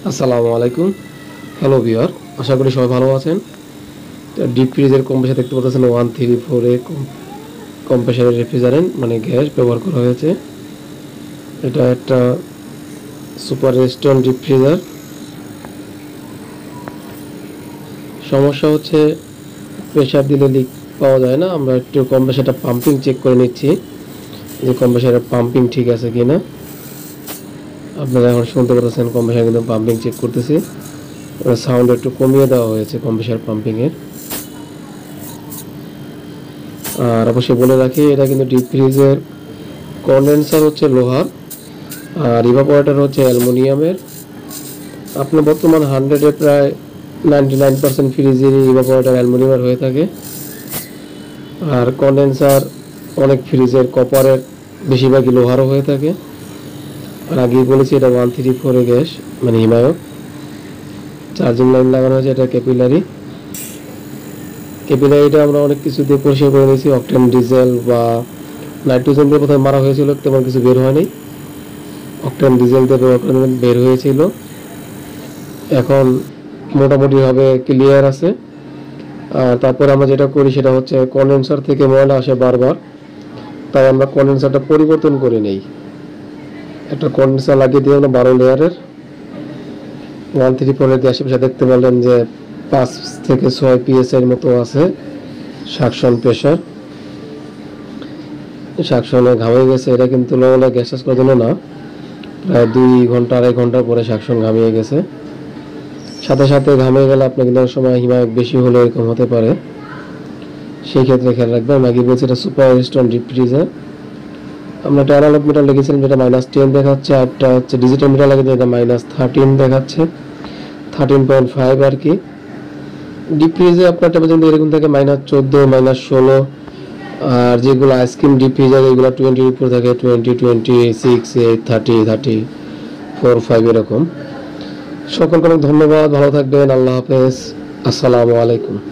আসসালামু আলাইকুম। Hello viewer, আশা করি সবাই ভালো আছেন। ডিপ ফ্রিজের কম্প্রেসার দেখতে পাচ্ছেন 134A কম্প্রেসারের রেফ্রিজারেন্ট মানে গ্যাস ব্যবহার করা হয়েছে। এটা একটা সুপার রেস্টুরেন্ট ডিপ ফ্রিজার। সমস্যা হচ্ছে প্রেসার দিলে লিক পাওয়া যায় না। আমরা একটু কম্প্রেসারটা পাম্পিং চেক করে নিচ্ছি যে কম্প্রেসারের পাম্পিং ঠিক আছে কিনা। আপনারা এখন শুনতে পাচ্ছেন কম্প্রেসার কিন্তু পাম্পিং চেক করতেছি। সাউন্ড একটু কমিয়ে দেওয়া হয়েছে কম্প্রেসার পাম্পিংয়ের। আর অবশ্যই বলে রাখি, এটা কিন্তু ডিপ ফ্রিজের কন্ডেন্সার হচ্ছে লোহার আর ইভাপোরেটর হচ্ছে অ্যালুমিনিয়ামের। আপনার বর্তমান 100-এ প্রায় 99% ফ্রিজেরই ইভাপোরেটর অ্যালুমিনিয়ামের হয়ে থাকে। আর কন্ডেন্সার অনেক ফ্রিজের কপারের, বেশিরভাগই লোহারও হয়ে থাকে। আর আগেই বলেছি এটা 134A গ্যাস মানে হিমায়ক। চার্জিং লাইন লাগানো হয়েছে, এটা ক্যাপিলারিটা আমরা অনেক কিছু দিয়ে পরিষ্কার করে নিয়েছি। অকটেন ডিজেল বা নাইট্রোজেন দিয়ে প্রথমে মারা হয়েছিল, তেমন কিছু বের হয়নি। অকটেন ডিজেল দিয়ে বের হয়েছিল, এখন মোটামুটিভাবে ক্লিয়ার আছে। আর তারপরে আমরা যেটা করি সেটা হচ্ছে কন্ডেন্সার থেকে ময়লা আসে বারবার, তাই আমরা কন্ডেন্সারটা পরিবর্তন করে নেই। একটা কন্ডেন্সার লাগিয়ে দিয়ে আমরা 12 লেয়ারের 134 দিয়ে আশেপাশে দেখতে পারলেন যে 5 থেকে 6 PSI মতো আছে সাকশন প্রেশার। সাকশনে ঘামিয়ে গেছে। এটা কিন্তু লোলা গ্যাস করার জন্য না, প্রায় 2 ঘন্টা 2.5 ঘন্টা পরে সাকশন ঘামিয়ে গেছে। সাথে সাথে ঘামিয়ে গেলে আপনার কিন্তু অনেক সময় হিমায়ক বেশি হলে এরকম হতে পারে, সেই ক্ষেত্রে খেয়াল রাখবেন। আমি আগে বলছি এটা সুপার রেস্টুরেন্ট ডিপ ফ্রিজার। আমরা একটা অ্যানালগ মিটার লিখেছিলাম যেটা -10 দেখাচ্ছে, আর একটা হচ্ছে ডিজিটাল মিটার লাগিয়ে যেটা -13 দেখাচ্ছে, 13.5 আর কি। ডিপ ফ্রিজে আপনার টেম্পারেচার এরকম থাকে -14 -16। আর যেগুলো আইসক্রিম ডিপ ফ্রিজার এগুলো 20 উপর থাকে, 20 26 8 30 34 5 এরকম। সকলকে অনেক ধন্যবাদ, ভালো থাকবেন, আল্লাহ হাফেজ, আসসালামু আলাইকুম।